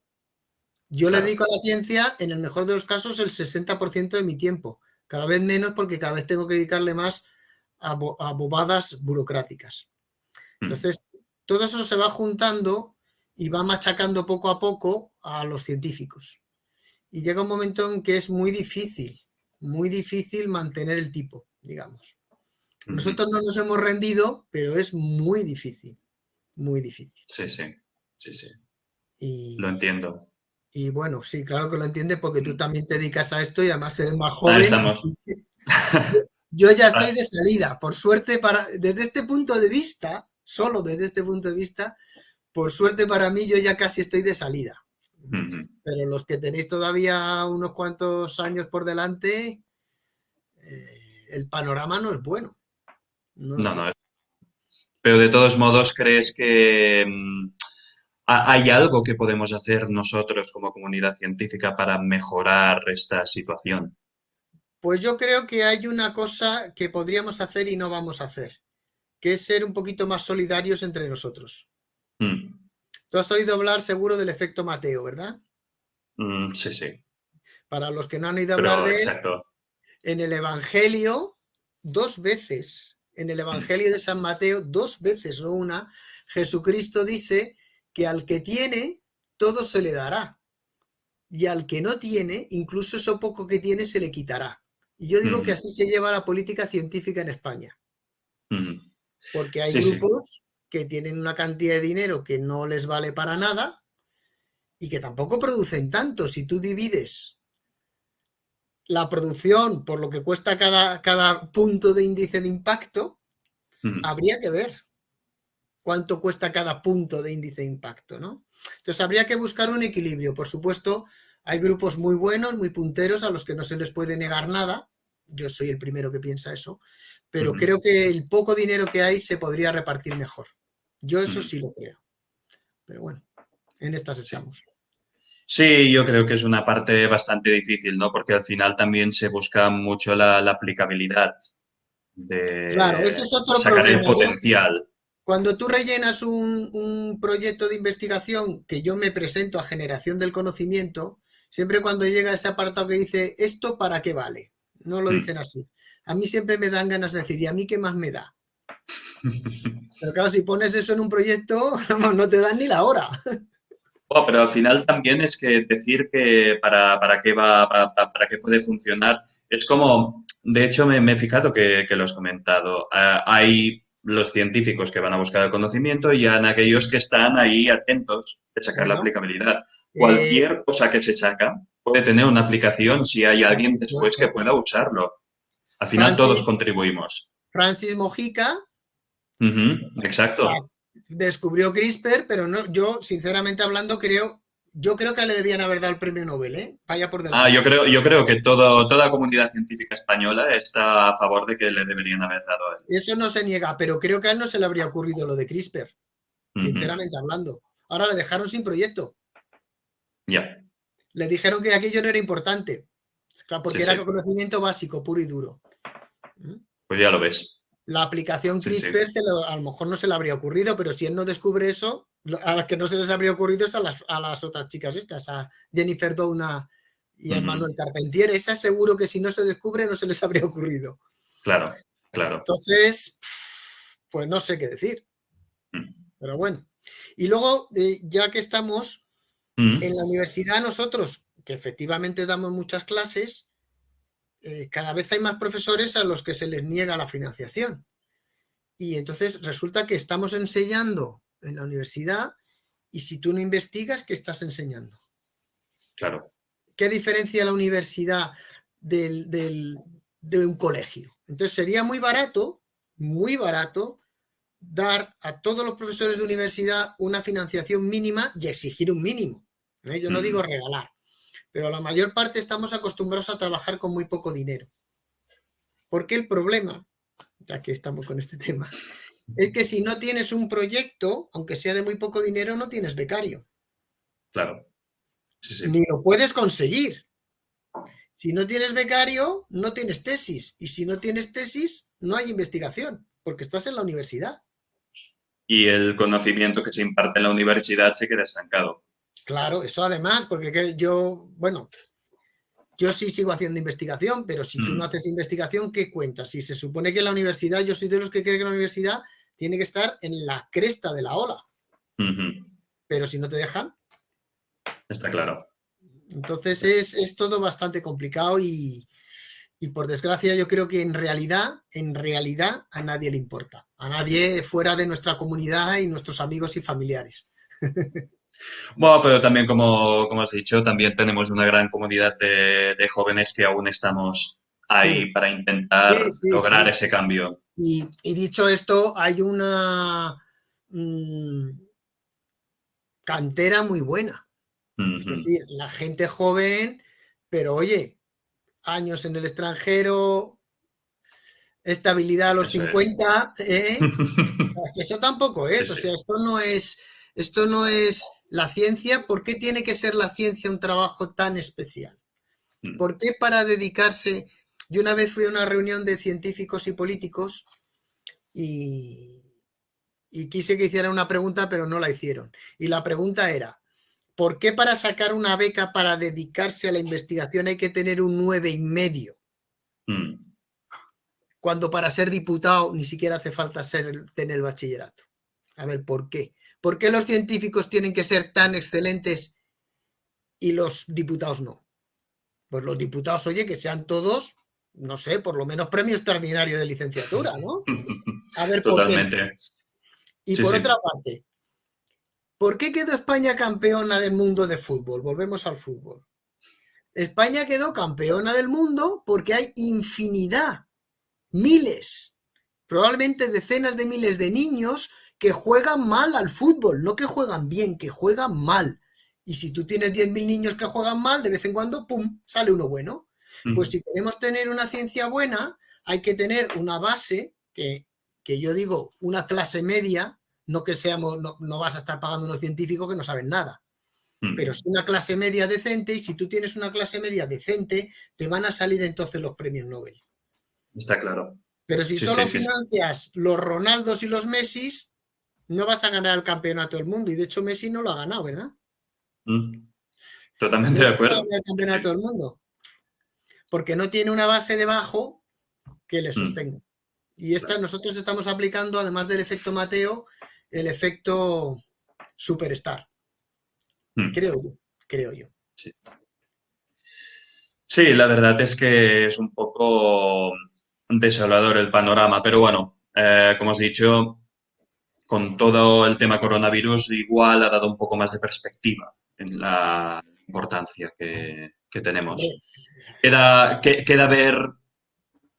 Yo le Claro. dedico a la ciencia, en el mejor de los casos, el 60% de mi tiempo. Cada vez menos porque cada vez tengo que dedicarle más a bobadas burocráticas. Mm. Entonces, todo eso se va juntando y va machacando poco a poco a los científicos. Y llega un momento en que es muy difícil mantener el tipo, digamos. Ujú. Nosotros no nos hemos rendido, pero es muy difícil, muy difícil. Sí, sí, sí, sí. Lo Y, entiendo. y bueno, sí, claro que lo entiendes porque tú Mm. también te dedicas a esto y además eres más Ahí joven. estamos. Yo ya estoy Ah, de salida, por suerte, desde este punto de vista, solo desde este punto de vista, por suerte para mí, yo ya casi estoy de salida. ujú. Pero los que tenéis todavía unos cuantos años por delante, el panorama no es bueno. No es No, no. bueno. Pero de todos modos, ¿crees que hay algo que podemos hacer nosotros como comunidad científica para mejorar esta situación? Pues yo creo que hay una cosa que podríamos hacer y no vamos a hacer, que es ser un poquito más solidarios entre nosotros. Mm. Tú has oído hablar seguro del efecto Mateo, ¿verdad? Sí, sí. Para los que no han oído hablar Pero de él, exacto. en el Evangelio, dos veces, en el Mm. Evangelio de San Mateo, dos veces, no una, Jesucristo dice que al que tiene, todo se le dará. Y al que no tiene, incluso eso poco que tiene, se le quitará. Y yo digo que Mm. así se lleva la política científica en España, Mm. porque hay Sí, sí. grupos que tienen una cantidad de dinero que no les vale para nada y que tampoco producen tanto. Si tú divides la producción por lo que cuesta cada punto de índice de impacto, Mm. habría que ver cuánto cuesta cada punto de índice de impacto, ¿no? Entonces habría que buscar un equilibrio. Por supuesto, hay grupos muy buenos, muy punteros, a los que no se les puede negar nada. Yo soy el primero que piensa eso, pero Mm. creo que el poco dinero que hay se podría repartir mejor. Yo eso Mm. sí lo creo. Pero bueno, en estas Sí. estamos. Sí, yo creo que es una parte bastante difícil, ¿no? Porque al final también se busca mucho la aplicabilidad Claro, ese de es otro sacar el problema. potencial. Cuando tú rellenas un proyecto de investigación que yo me presento a generación del conocimiento, siempre cuando llega ese apartado que dice, ¿esto para qué vale? No lo Mm. dicen así. A mí siempre me dan ganas de decir, ¿y a mí qué más me da? Pero claro, si pones eso en un proyecto, no te dan ni la hora. Oh, pero al final también es que decir que para qué va, para qué puede funcionar, es como, de hecho me he fijado que lo has comentado, hay los científicos que van a buscar el conocimiento y hay aquellos que están ahí atentos de sacar la Bueno, aplicabilidad. eh, Cualquier cosa que se saca puede tener una aplicación si hay por alguien después que supuesto. pueda usarlo. Al final todos Francis, contribuimos. Francis Mojica Ujú, exacto. descubrió CRISPR, pero no, yo, sinceramente hablando, yo creo que le debían haber dado el premio Nobel, ¿eh? Vaya por Ah, delante. yo creo que toda comunidad científica española está a favor de que le deberían haber dado a él. Eso no se niega, pero creo que a él no se le habría ocurrido lo de CRISPR, Ujú. sinceramente hablando. Ahora le dejaron sin proyecto. Ya, Le dijeron que aquello no era importante, sí, porque era sí. conocimiento básico, puro y duro. Pues ya lo ves. La aplicación Sí, sí. CRISPR a lo mejor no se le habría ocurrido, pero si él no descubre eso, a las que no se les habría ocurrido es a las otras chicas estas, a Jennifer Doudna y a Ujú. Manuel Carpentier. Esa seguro que si no se descubre no se les habría ocurrido. Claro, claro. Entonces, pues no sé qué decir, Mm. pero bueno. Y luego, ya que estamos en Mm. la universidad, nosotros, que efectivamente damos muchas clases, cada vez hay más profesores a los que se les niega la financiación. Y entonces resulta que estamos enseñando en la universidad y si tú no investigas, ¿qué estás enseñando? Claro. ¿Qué diferencia la universidad de un colegio? Entonces sería muy barato dar a todos los profesores de universidad una financiación mínima y exigir un mínimo. Yo no digo Ujú. regalar, pero la mayor parte estamos acostumbrados a trabajar con muy poco dinero. Porque el problema, ya que estamos con este tema, es que si no tienes un proyecto, aunque sea de muy poco dinero, no tienes becario. Claro. Sí, sí. ni lo puedes conseguir. Si no tienes becario, no tienes tesis. Y si no tienes tesis, no hay investigación, porque estás en la universidad. Y el conocimiento que se imparte en la universidad se queda estancado. Claro, eso además, porque yo, bueno, yo sí sigo haciendo investigación, pero si tú no Mm, haces investigación, ¿qué cuentas? Si se supone que la universidad, yo soy de los que cree que la universidad tiene que estar en la cresta de la ola, ujú. pero si no te dejan, Está claro. entonces es todo bastante complicado y por desgracia yo creo que en realidad a nadie le importa, a nadie fuera de nuestra comunidad y nuestros amigos y familiares. Bueno, pero también, como has dicho, también tenemos una gran comunidad de jóvenes que aún estamos Sí, ahí para sí, intentar sí, lograr sí. ese cambio. Y dicho esto, hay una mmm, cantera muy buena. Es Ujú. decir, la gente joven, pero oye, años en el extranjero, estabilidad a los Eso es. 50, ¿eh? O sea, que eso tampoco Sí, es, o sí. sea, esto no es la ciencia. ¿Por qué tiene que ser la ciencia un trabajo tan especial? Mm. ¿Por qué para dedicarse? Yo una vez fui a una reunión de científicos y políticos y, y quise que hicieran una pregunta, pero no la hicieron. Y la pregunta era, ¿por qué para sacar una beca para dedicarse a la investigación hay que tener un 9,5? Mm. Cuando para ser diputado ni siquiera hace falta tener el bachillerato. A ver, ¿por qué? ¿Por qué los científicos tienen que ser tan excelentes y los diputados no? Pues los diputados, oye, que sean todos, no sé, por lo menos premio extraordinario de licenciatura, ¿no? A ver, ¿por qué no? Totalmente. Y Sí, por sí. otra parte, ¿por qué quedó España campeona del mundo de fútbol? Volvemos al fútbol. España quedó campeona del mundo porque hay infinidad, miles, probablemente decenas de miles de niños que juegan mal al fútbol, no que juegan bien, que juegan mal. Y si tú tienes 10.000 niños que juegan mal, de vez en cuando, ¡pum!, sale uno bueno. Pues Mm. si queremos tener una ciencia buena, hay que tener una base que yo digo, una clase media, no que seamos, no vas a estar pagando unos científicos que no saben nada, pero Mm. si una clase media decente, y si tú tienes una clase media decente, te van a salir entonces los premios Nobel. Está claro. Pero si Sí, solo sí, sí, sí. financias los Ronaldos y los Messis, no vas a ganar el campeonato del mundo. Y de hecho Messi no lo ha ganado, ¿verdad? Mm. Totalmente de Messi no ha acuerdo. ganado el Sí, sí. campeonato del mundo, porque no tiene una base debajo que le Mm. sostenga. Y Claro. nosotros estamos aplicando, además del efecto Mateo, el efecto Superstar. Mm. Creo yo, creo yo. Sí. Sí, la verdad es que es un poco desolador el panorama, pero bueno, como has dicho, con todo el tema coronavirus, igual ha dado un poco más de perspectiva en la importancia que tenemos. Hombre, Queda ver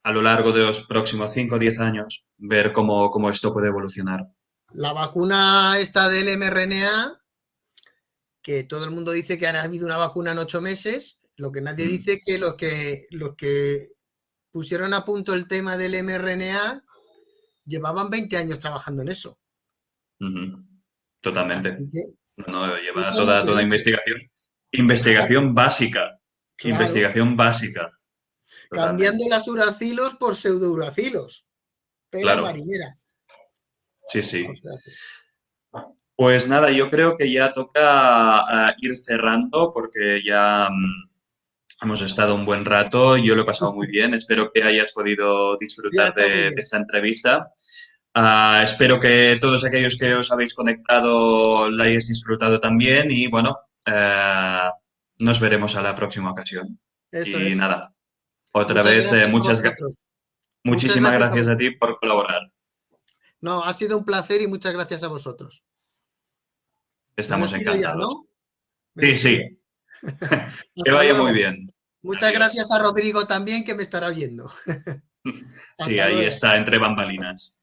a lo largo de los próximos 5 o 10 años, ver cómo esto puede evolucionar. la vacuna esta del mRNA, que todo el mundo dice que ha habido una vacuna en 8 meses, lo que nadie Mm. dice que los que pusieron a punto el tema del mRNA llevaban 20 años trabajando en eso. Ujú. Totalmente. Así que No, no, lleva eso no se toda dice. investigación. Claro, Investigación básica. claro. Investigación básica. Cambiando Totalmente. las uracilos por pseudouracilos. Tela Claro. marinera. Sí, O sí. sea que, Pues nada, yo creo que ya toca ir cerrando porque ya hemos estado un buen rato. Yo lo he pasado muy bien. Espero que hayas podido ya disfrutar está muy de bien. esta entrevista. Espero que todos aquellos que os habéis conectado la hayáis disfrutado también y bueno, nos veremos a la próxima ocasión. Eso Y es. nada, otra Muchas vez, gracias a vosotros. Muchas muchísimas gracias a gracias a vosotros. ti por colaborar. No, ha sido un placer y muchas gracias a vosotros. Me Estamos despido ya, encantados. ¿no? Me Sí, despido. sí, que Hasta vaya muy luego. bien. Muchas Adiós. gracias a Rodrigo también que me estará oyendo. Sí, Hasta ahí luego. está, entre bambalinas.